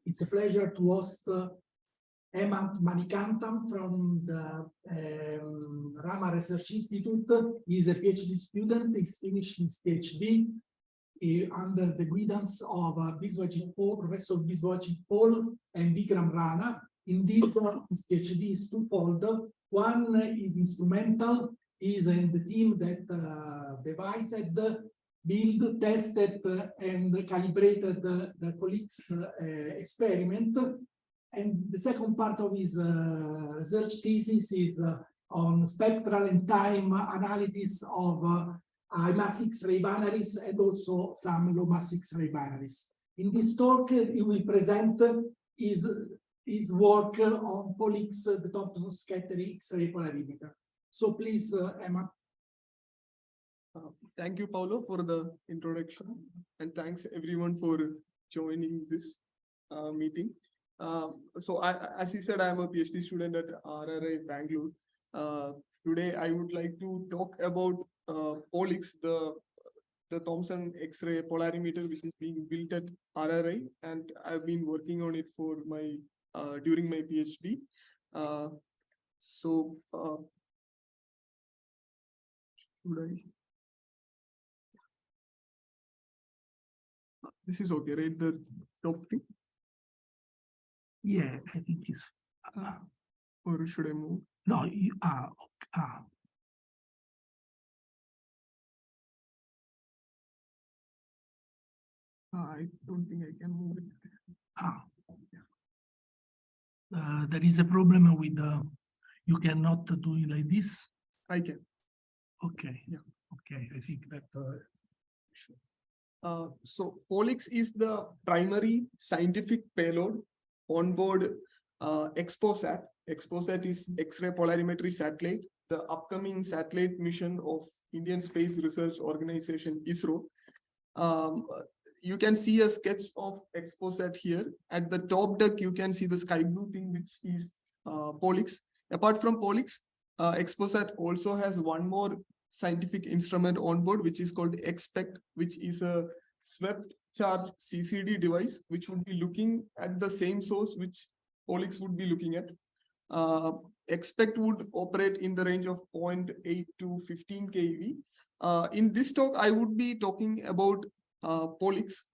It's a pleasure to host Hemanth Manikantan from the Rama Research Institute. He's a PhD student. He's finished his PhD under the guidance of Professor Biswajit Paul and Vikram Rana. Indeed, his PhD is twofold. One is instrumental. He's in the team that devised, built, tested, and calibrated the colleagues' experiment. And the second part of his research thesis is on spectral and time analysis of high mass X-ray binaries and also some low mass X-ray binaries. In this talk, he will present his work on POLIX, the Thompson scattering X-ray polarimeter. So please, Emma. Thank you, Paolo, for the introduction, and thanks everyone for joining this meeting. So as he said, I am a PhD student at RRI Bangalore. Today, I would like to talk about POLIX, the Thomson X-ray polarimeter, which is being built at RRI, and I've been working on it for my during my PhD. Should I? This is okay, right? The top thing. Yeah, I think it's. Or should I move? No, you are. I don't think I can move it. There is a problem with you cannot do it like this. I can. Okay. Yeah. Okay. I think that. So POLIX is the primary scientific payload on board XPOSAT. XPOSAT is X-ray polarimetry satellite, the upcoming satellite mission of Indian Space Research Organization, ISRO. You can see a sketch of XPOSAT here. At the top deck, you can see the sky blue thing, which is POLIX. Apart from POLIX, XPOSAT also has one more scientific instrument on board, which is called XPECT, which is a swept charge CCD device, which would be looking at the same source which POLIX would be looking at. XPECT would operate in the range of 0.8 to 15 keV. In this talk, I would be talking about POLIX.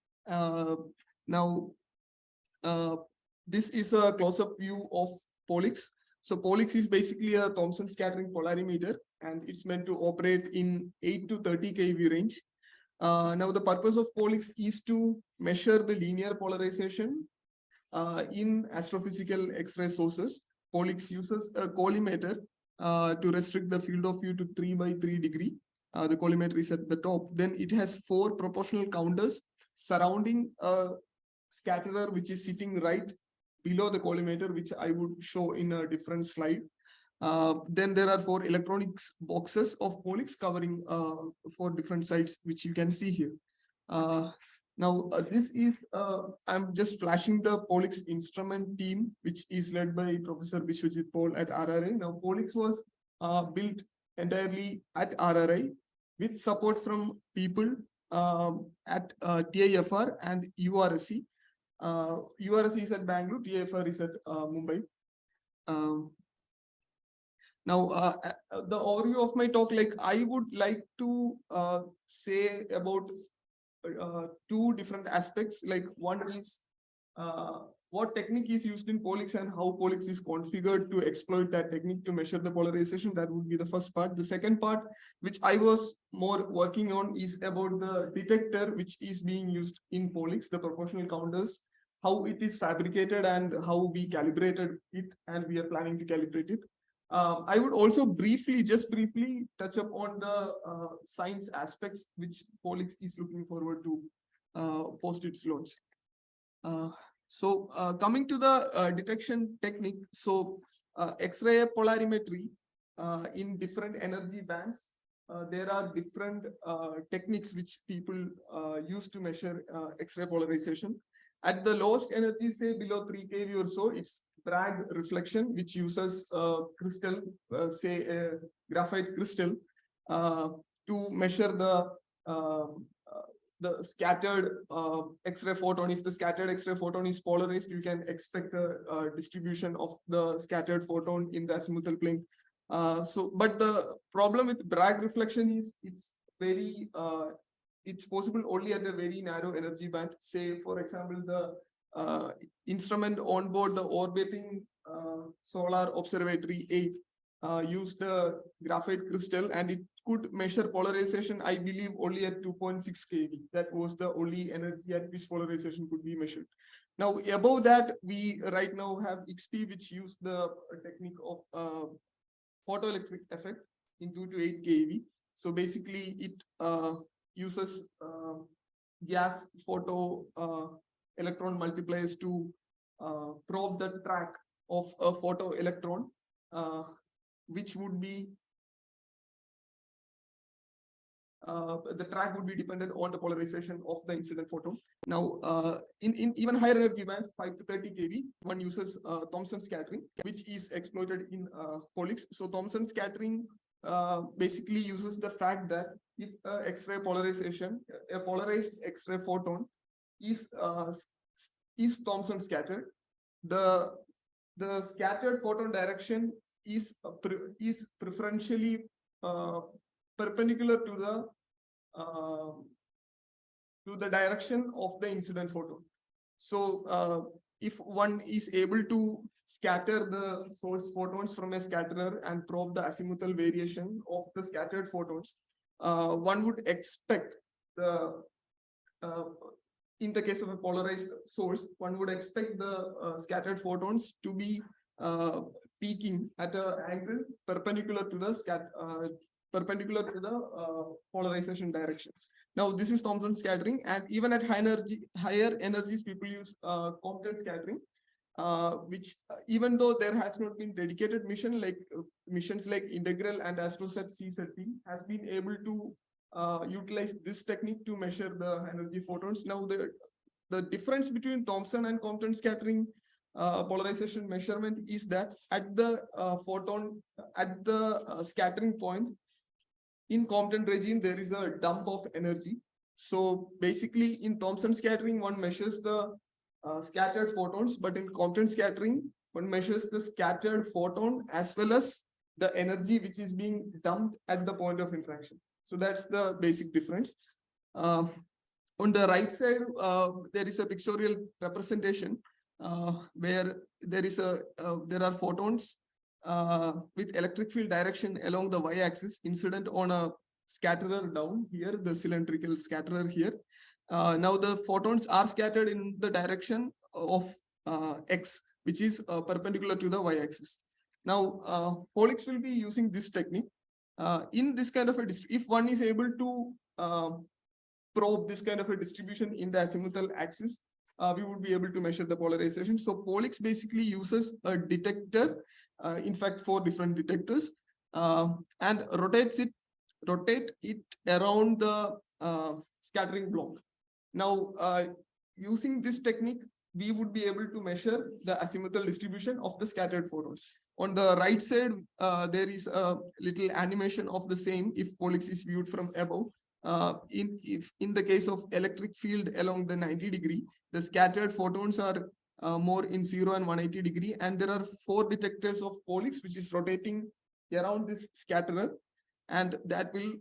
Now, this is a close-up view of POLIX. So POLIX is basically a Thomson scattering polarimeter, and it's meant to operate in 8 to 30 keV range. Now, the purpose of POLIX is to measure the linear polarization in astrophysical X-ray sources. POLIX uses a collimator to restrict the field of view to 3 by 3 degree. The collimator is at the top. Then it has 4 proportional counters surrounding a scatterer, which is sitting right below the collimator, which I would show in a different slide. Then there are 4 electronics boxes of POLIX covering 4 different sites, which you can see here. Now, this is, I'm just flashing the POLIX instrument team, which is led by Professor Biswajit Paul at RRI. Now, POLIX was built entirely at RRI with support from people at TIFR and URSC. URSC is at Bangalore, TIFR is at Mumbai. Now, the overview of my talk, like I would like to say about 2 different aspects. Like one is what technique is used in POLIX and how POLIX is configured to exploit that technique to measure the polarization. That would be the first part. The second part, which I was more working on, is about the detector which is being used in POLIX, the proportional counters, how it is fabricated and how we calibrated it, and we are planning to calibrate it. I would also just briefly touch upon the science aspects which POLIX is looking forward to post its launch. So coming to the detection technique, so X-ray polarimetry in different energy bands, there are different techniques which people use to measure X-ray polarization. At the lowest energy, say below 3 keV or so, it's Bragg reflection, which uses crystal, say a graphite crystal, to measure the scattered X-ray photon. If the scattered X-ray photon is polarized, you can expect a distribution of the scattered photon in the azimuthal plane. But the problem with Bragg reflection is it's possible only at a very narrow energy band. Say, for example, the instrument on board the orbiting solar observatory 8 used a graphite crystal, and it could measure polarization, I believe, only at 2.6 keV. That was the only energy at which polarization could be measured. Now, above that, we right now have IXP, which use the technique of photoelectric effect in 2 to 8 keV. So basically, it uses gas photo electron multipliers to probe the track of a photo electron, which would be the track would be dependent on the polarization of the incident photon. Now, in even higher energy bands, 5 to 30 keV, one uses Thomson scattering, which is exploited in POLIX. So Thomson scattering basically uses the fact that if X-ray polarization, a polarized X-ray photon is Thomson scattered, the scattered photon direction is preferentially perpendicular to the direction of the incident photon. So if one is able to scatter the source photons from a scatterer and probe the azimuthal variation of the scattered photons, one would expect in the case of a polarized source, one would expect the scattered photons to be peaking at an angle perpendicular to the polarization direction. Now, this is Thomson scattering, and even at higher energies, people use Compton scattering, which even though there has not been dedicated missions like Integral and AstroSat C-SETI has been able to utilize this technique to measure the energy photons. Now, the difference between Thomson and Compton scattering polarization measurement is that at the scattering point in Compton regime, there is a dump of energy. So basically, in Thomson scattering, one measures the scattered photons, but in Compton scattering, one measures the scattered photon as well as the energy which is being dumped at the point of interaction. So that's the basic difference. On the right side, there is a pictorial representation where there are photons with electric field direction along the y-axis incident on a scatterer down here, the cylindrical scatterer here. Now the photons are scattered in the direction of x, which is perpendicular to the y-axis. Now, POLIX will be using this technique. In this kind of if one is able to probe this kind of a distribution in the azimuthal axis, we would be able to measure the polarization. So POLIX basically uses a detector, in fact, 4 different detectors, and rotate it around the scattering block. Now, using this technique, we would be able to measure the azimuthal distribution of the scattered photons. On the right side, there is a little animation of the same if POLIX is viewed from above. In the case of electric field along the 90 degree, the scattered photons are more in 0 and 180 degree, and there are 4 detectors of POLIX which is rotating around this scatterer, and that will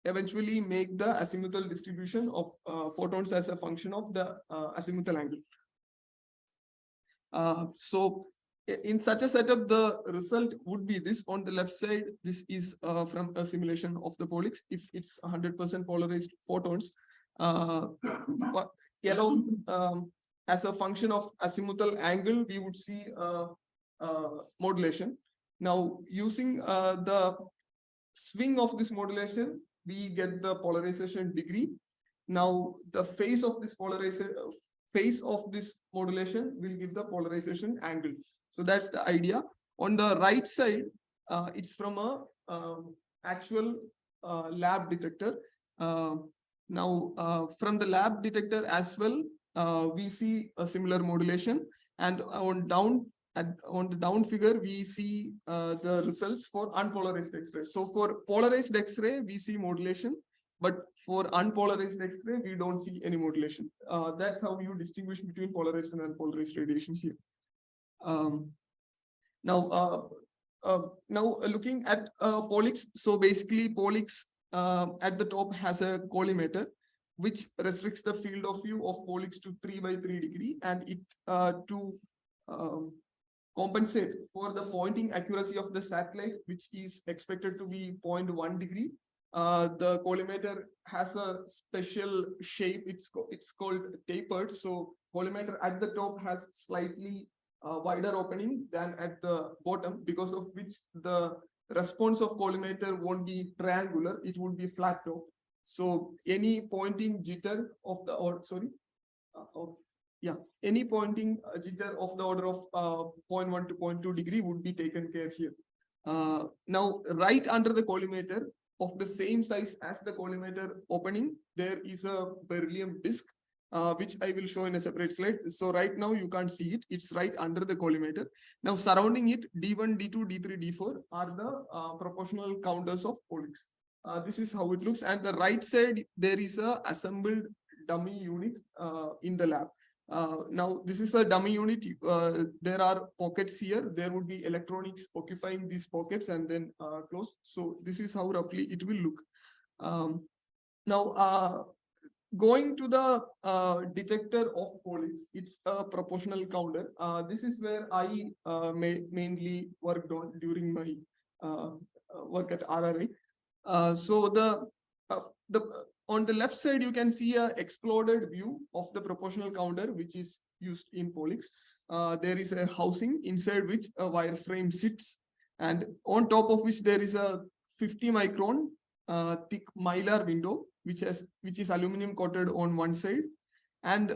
eventually make the azimuthal distribution of photons as a function of the azimuthal angle. So in such a setup, the result would be this. On the left side, this is from a simulation of the POLIX. If it's 100% polarized photons, as a function of azimuthal angle, we would see modulation. Now, using the swing of this modulation, we get the polarization degree. Now, the phase of this modulation will give the polarization angle. So that's the idea. On the right side, it's from a actual lab detector. Now, from the lab detector as well, we see a similar modulation, and on the down figure, we see the results for unpolarized X-ray. So for polarized X-ray, we see modulation, but for unpolarized X-ray, we don't see any modulation. That's how you distinguish between polarized and unpolarized radiation here. Now, looking at Polix, so basically Polix at the top has a collimator which restricts the field of view of Polix to 3 by 3 degree, and it to compensate for the pointing accuracy of the satellite, which is expected to be 0.1 degree. The collimator has a special shape. It's called tapered. So collimator at the top has slightly wider opening than at the bottom, because of which the response of collimator won't be triangular, it would be flat top. So any pointing jitter of the, any pointing jitter of the order of 0.1 to 0.2 degree would be taken care here. Now, right under the collimator, of the same size as the collimator opening, there is a beryllium disc, which I will show in a separate slide. So right now you can't see it. It's right under the collimator. Now surrounding it, D1, D2, D3, D4 are the proportional counters of Polix. This is how it looks. And the right side, there is a assembled dummy unit in the lab. Now this is a dummy unit. There are pockets here. There would be electronics occupying these pockets and then closed. So this is how roughly it will look. Now going to the detector of Polix, it's a proportional counter. This is where I mainly worked on during my work at RRI. So on the left side, you can see a exploded view of the proportional counter, which is used in Polix. There is a housing inside which a wireframe sits, and on top of which there is a 50 micron thick mylar window, which is aluminum coated on one side. And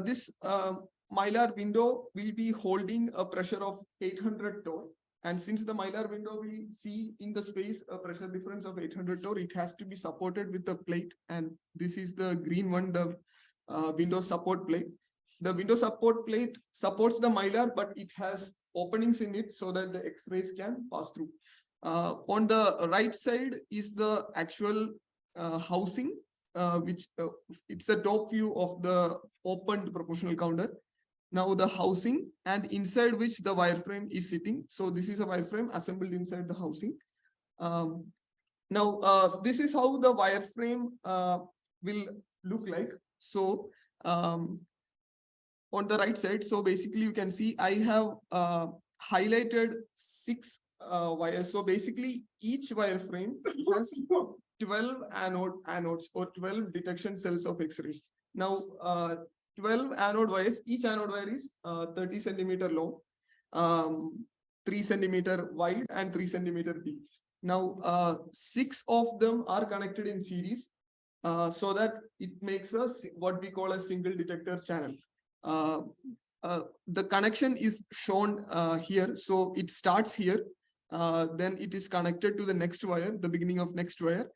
this mylar window will be holding a pressure of 800 torr. And since the mylar window will see in the space a pressure difference of 800 torr, it has to be supported with the plate. And this is the green one, the window support plate. The window support plate supports the mylar, but it has openings in it so that the X-rays can pass through. On the right side is the actual housing, which it's a top view of the opened proportional counter. Now the housing, and inside which the wireframe is sitting. So this is a wireframe assembled inside the housing. Now this is how the wireframe will look like. So on the right side, so basically you can see I have highlighted 6 wires. So basically each wireframe has 12 anodes or 12 detection cells of X-rays. Now 12 anode wires, each anode wire is 30 centimeter long, 3 centimeter wide and 3 centimeter deep. Now 6 of them are connected in series, so that it makes what we call a single detector channel. The connection is shown here. So it starts here, then it is connected to the next wire, the beginning of next wire.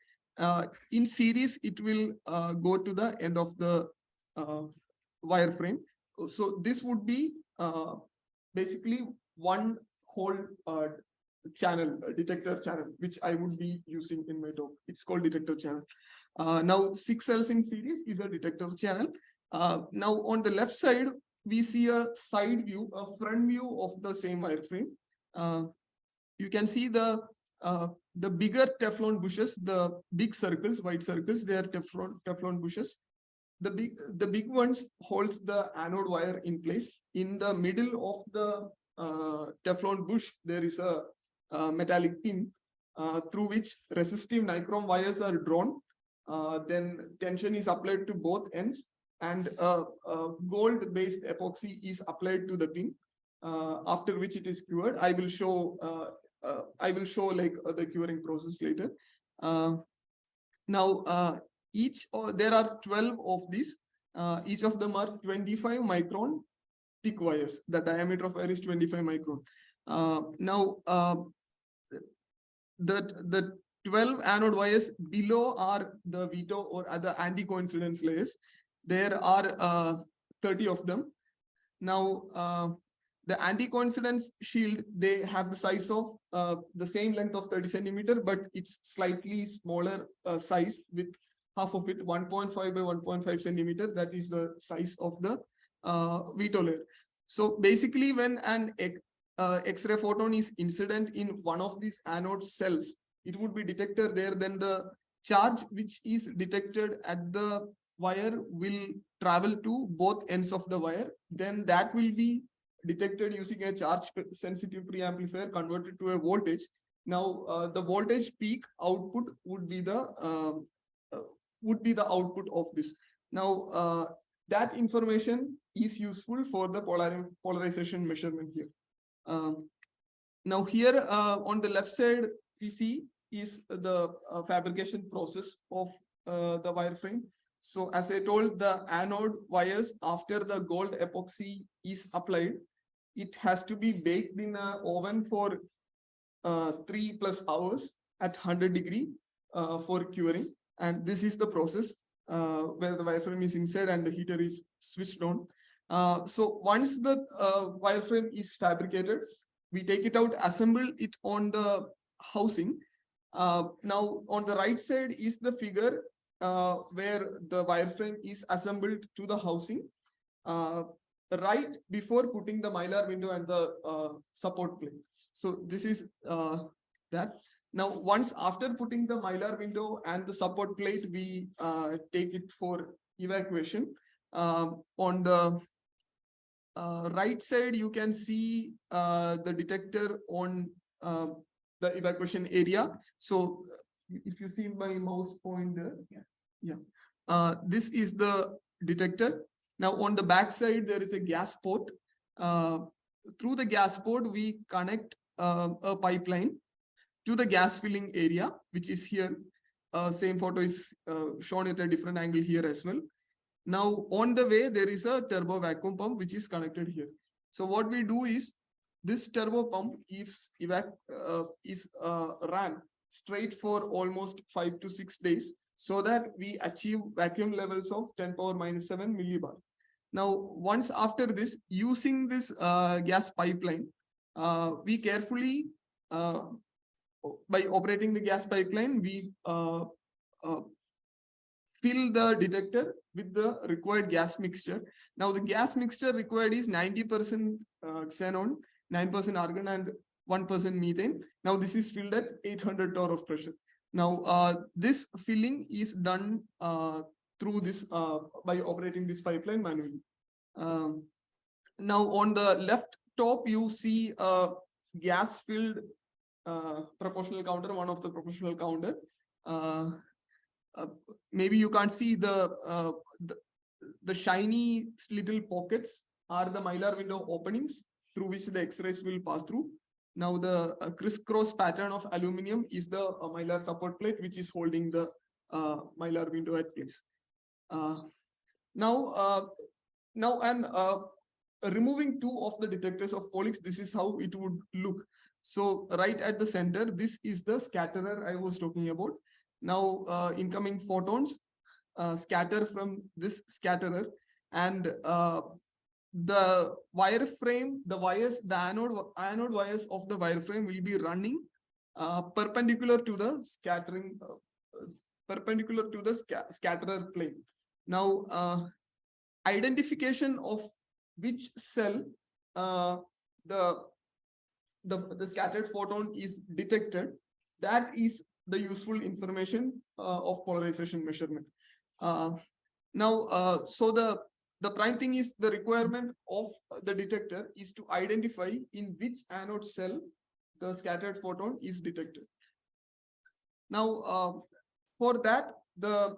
In series, it will go to the end of the wireframe. So this would be basically one whole channel, detector channel, which I would be using in my talk. It's called detector channel. Now 6 cells in series is a detector channel. Now on the left side, we see a side view, a front view of the same wireframe. You can see the bigger Teflon bushes, the big circles, white circles, they are Teflon bushes. The big ones holds the anode wire in place. In the middle of the Teflon bush, there is a metallic pin through which resistive nichrome wires are drawn. Then tension is applied to both ends, and gold-based epoxy is applied to the pin. After which it is cured. I will show like the curing process later. Now there are 12 of these. Each of them are 25 micron thick wires. The diameter of wire is 25 micron. Now the 12 anode wires below are the veto or other anti-coincidence layers. There are 30 of them. Now the anti-coincidence shield, they have the size of the same length of 30 centimeter, but it's slightly smaller size with half of it, 1.5 by 1.5 centimeter. That is the size of the veto layer. So basically, when an X-ray photon is incident in one of these anode cells, it would be detected there. Then the charge which is detected at the wire will travel to both ends of the wire. Then that will be detected using a charge sensitive preamplifier converted to a voltage. Now the voltage peak output would be the output of this. Now that information is useful for the polarization measurement here. Now here on the left side we see is the fabrication process of the wireframe. So as I told, the anode wires, after the gold epoxy is applied, it has to be baked in an oven for 3+ hours at 100 degree for curing. And this is the process where the wireframe is inside and the heater is switched on. So once the wireframe is fabricated, we take it out, assemble it on the housing. Now on the right side is the figure where the wireframe is assembled to the housing right before putting the mylar window and the support plate. So this is that. Now once after putting the mylar window and the support plate, we take it for evacuation. On the right side, you can see the detector on the evacuation area. So if you see my mouse pointer, this is the detector. Now on the back side, there is a gas port. Through the gas port, we connect a pipeline to the gas filling area, which is here. Same photo is shown at a different angle here as well. Now on the way, there is a turbo vacuum pump which is connected here. So what we do is, this turbo pump is ran straight for almost 5 to 6 days, so that we achieve vacuum levels of 10⁻⁻⁷ millibar. Now once after this, using this gas pipeline, we carefully by operating the gas pipeline, we fill the detector with the required gas mixture. Now the gas mixture required is 90% xenon, 9% argon, and 1% methane. Now this is filled at 800 torr of pressure. Now this filling is done through this by operating this pipeline manually. Now on the left top, you see a gas filled proportional counter, one of the proportional counter. Maybe you can't see the shiny little pockets are the mylar window openings through which the X-rays will pass through. Now the crisscross pattern of aluminum is the mylar support plate, which is holding the mylar window at place. Now removing two of the detectors of Polix, this is how it would look. So right at the center, this is the scatterer I was talking about. Now incoming photons scatter from this scatterer, and the wireframe, the wires, the anode wires of the wireframe will be running perpendicular to the scattering, perpendicular to the scatterer plane. Now identification of which cell the scattered photon is detected, that is the useful information of polarization measurement. Now so the prime thing is, the requirement of the detector is to identify in which anode cell the scattered photon is detected. Now for that, the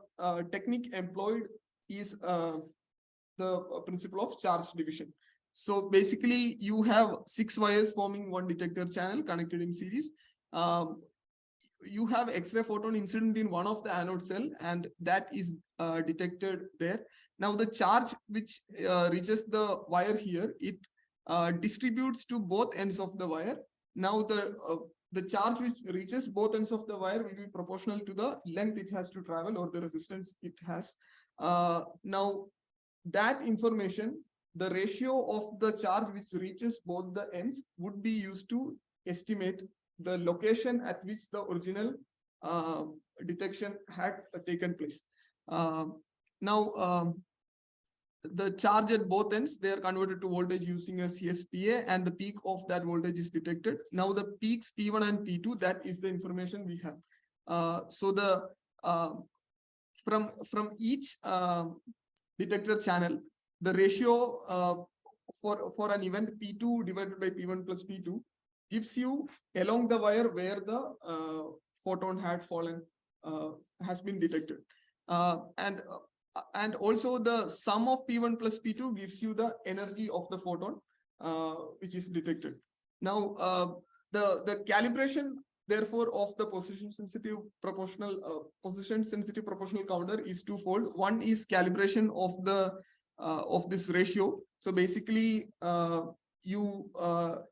technique employed is the principle of charge division. So basically, you have 6 wires forming one detector channel connected in series. You have X-ray photon incident in one of the anode cell, and that is detected there. Now the charge which reaches the wire here, it distributes to both ends of the wire. Now the charge which reaches both ends of the wire will be proportional to the length it has to travel or the resistance it has. Now that information, the ratio of the charge which reaches both the ends, would be used to estimate the location at which the original detection had taken place. Now, the charge at both ends, they are converted to voltage using a CSPA, and the peak of that voltage is detected. Now the peaks P1 and P2, that is the information we have. So the from each detector channel, the ratio for an event P2 divided by P1 plus P2 gives you along the wire where the photon had fallen has been detected. And also the sum of P1 plus P2 gives you the energy of the photon which is detected. Now the calibration therefore of the position sensitive proportional counter is twofold. One is calibration of this ratio. So basically you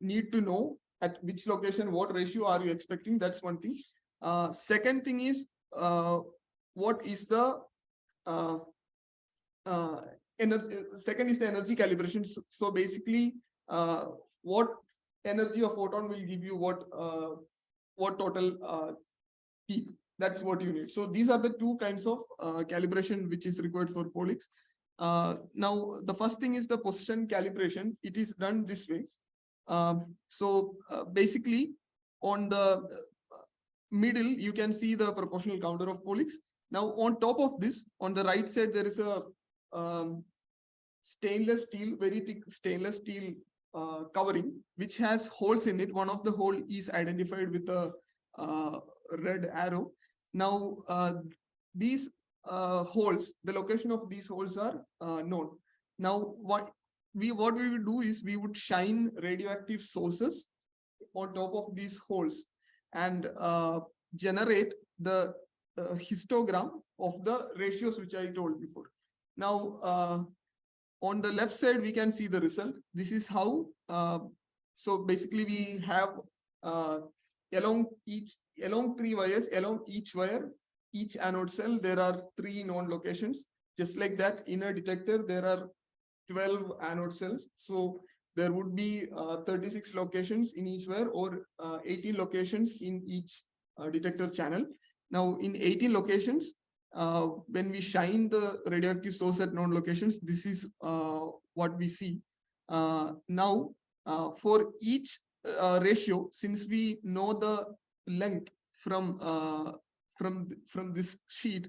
need to know at which location what ratio are you expecting. That's one thing. Second thing is what is the energy. Second is the energy calibration. So basically what energy of photon will give you what total peak. That's what you need. So these are the two kinds of calibration which is required for POLIX. Now the first thing is the position calibration. It is done this way. Basically on the middle you can see the proportional counter of POLIX. Now on top of this, on the right side, there is a stainless steel, very thick stainless steel covering which has holes in it. One of the hole is identified with a red arrow. Now these holes, the location of these holes are known. Now what we would do is we would shine radioactive sources on top of these holes and generate the histogram of the ratios which I told before. Now on the left side we can see the result. This is how so basically we have along three wires, along each wire, each anode cell, there are 3 known locations. Just like that, in a detector there are 12 anode cells, so there would be 36 locations in each wire, or 18 locations in each detector channel. Now in 18 locations, when we shine the radioactive source at known locations, this is what we see. Now for each ratio, since we know the length from this sheet,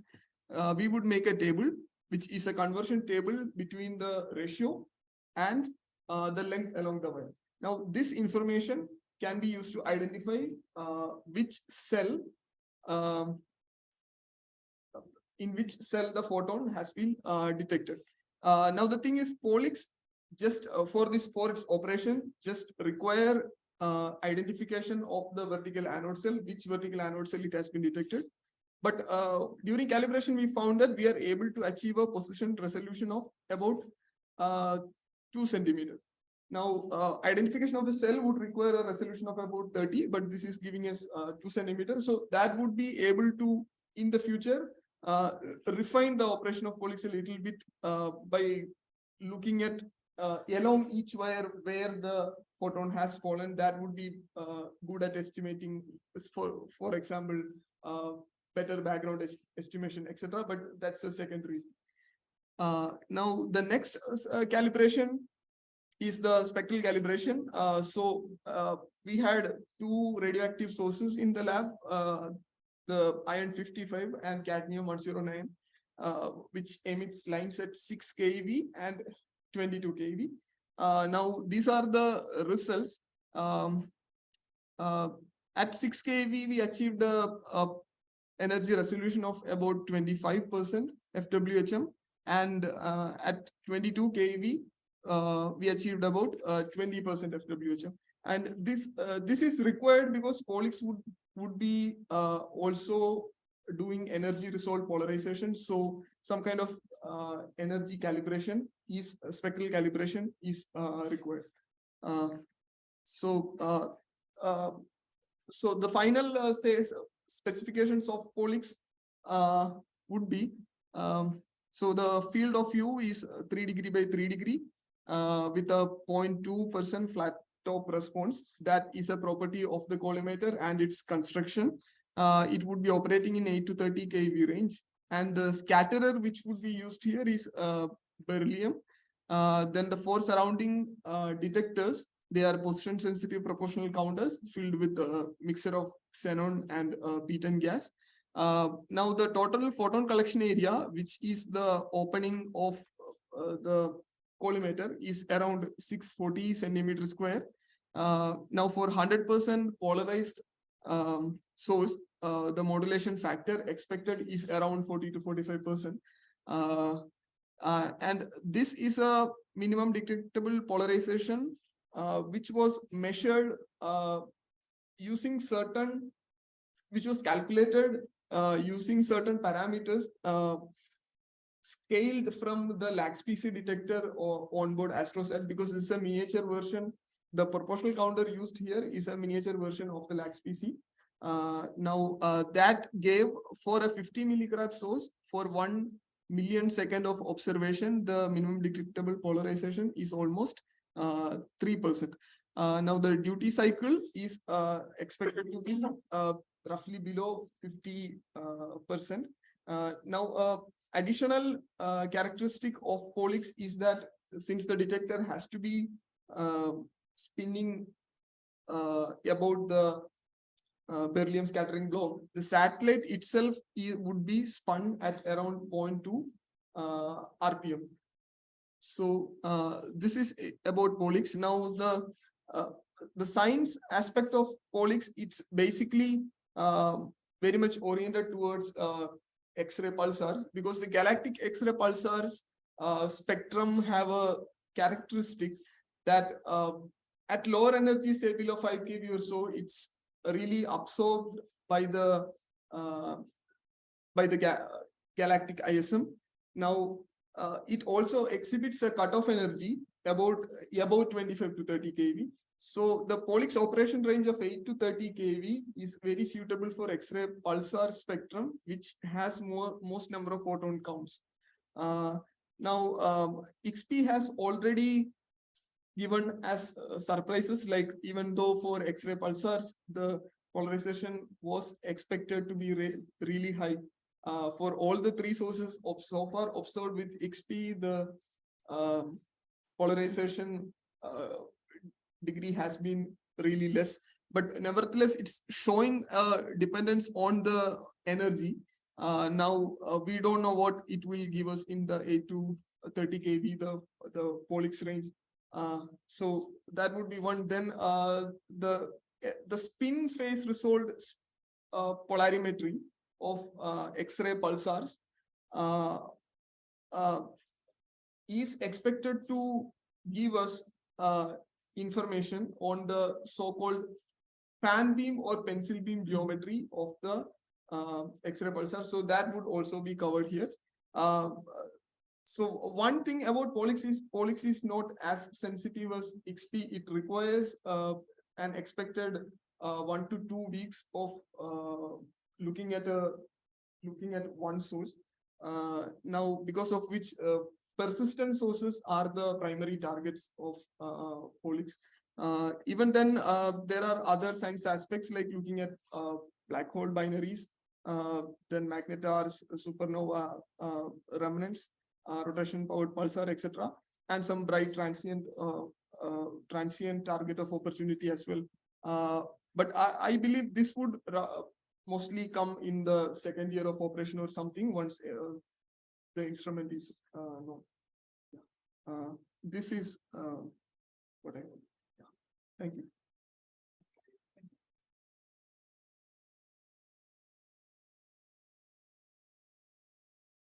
we would make a table which is a conversion table between the ratio and the length along the wire. Now this information can be used to identify which cell in which cell the photon has been detected. Now the thing is, POLIX just for its operation just require identification of the vertical anode cell, which vertical anode cell it has been detected. But during calibration, we found that we are able to achieve a position resolution of about 2 centimeters. Now, identification of the cell would require a resolution of about 30, but this is giving us 2 centimeters. So that would be able to, in the future, refine the operation of POLIX a little bit by looking at along each wire where the photon has fallen. That would be good at estimating, for example, better background estimation, etc. But that's a secondary. Now the next calibration is the spectral calibration. We had 2 radioactive sources in the lab, the iron 55 and cadmium 109, which emits lines at 6 keV and 22 keV. Now these are the results. At 6 keV we achieved a energy resolution of about 25% FWHM, and at 22 keV we achieved about 20% FWHM. And this is required because POLIX would be also doing energy resolved polarization. So some kind of energy calibration is spectral calibration is required. So the final specifications of POLIX would be, so the field of view is 3 degree by 3 degree with a 0.2% flat top response. That is a property of the collimator and its construction. It would be operating in 8 to 30 keV range, and the scatterer which would be used here is beryllium. Then the 4 surrounding detectors, they are position sensitive proportional counters filled with a mixture of xenon and piton gas. Now the total photon collection area, which is the opening of the collimator, is around 640 centimeters square. Now for 100% polarized source, the modulation factor expected is around 40 to 45%. And this is a minimum detectable polarization, which was measured using certain, which was calculated using certain parameters scaled from the LAX-PC detector or onboard AstroSat, because this is a miniature version. The proportional counter used here is a miniature version of the LAX-PC. Now that gave for a 50 milligraph source for 1 million second of observation, the minimum detectable polarization is almost 3%. Now the duty cycle is expected to be roughly below 50%. Now additional characteristic of Polix is that since the detector has to be spinning about the beryllium scattering block, the satellite itself would be spun at around 0.2 RPM. So this is about Polix. Now the science aspect of Polix, it's basically very much oriented towards X-ray pulsars, because the galactic X-ray pulsars spectrum have a characteristic that at lower energy, say below 5 kV or so, it's really absorbed by the galactic ISM. Now it also exhibits a cutoff energy about 25 to 30 kV. So the Polix operation range of 8 to 30 kV is very suitable for X-ray pulsar spectrum, which has most number of photon counts. Now XP has already given as surprises, like even though for X-ray pulsars the polarization was expected to be really high, for all the 3 sources so far observed with XP, the polarization degree has been really less, but nevertheless it's showing a dependence on the energy. Now we don't know what it will give us in the 8 to 30 kV, the Polix range. So that would be one. Then the spin phase resolved polarimetry of X-ray pulsars is expected to give us information on the so-called fan beam or pencil beam geometry of the X-ray pulsar. So that would also be covered here. So one thing about Polix is not as sensitive as XP. It requires an expected 1 to 2 weeks of looking at one source. Now, because of which persistent sources are the primary targets of Polix. Even then, there are other science aspects like looking at black hole binaries, then magnetars, supernova remnants, rotation powered pulsar, etc., and some bright transient target of opportunity as well. But I believe this would mostly come in the 2nd year of operation or something, once the instrument is known. This is what I want. Yeah. Thank you.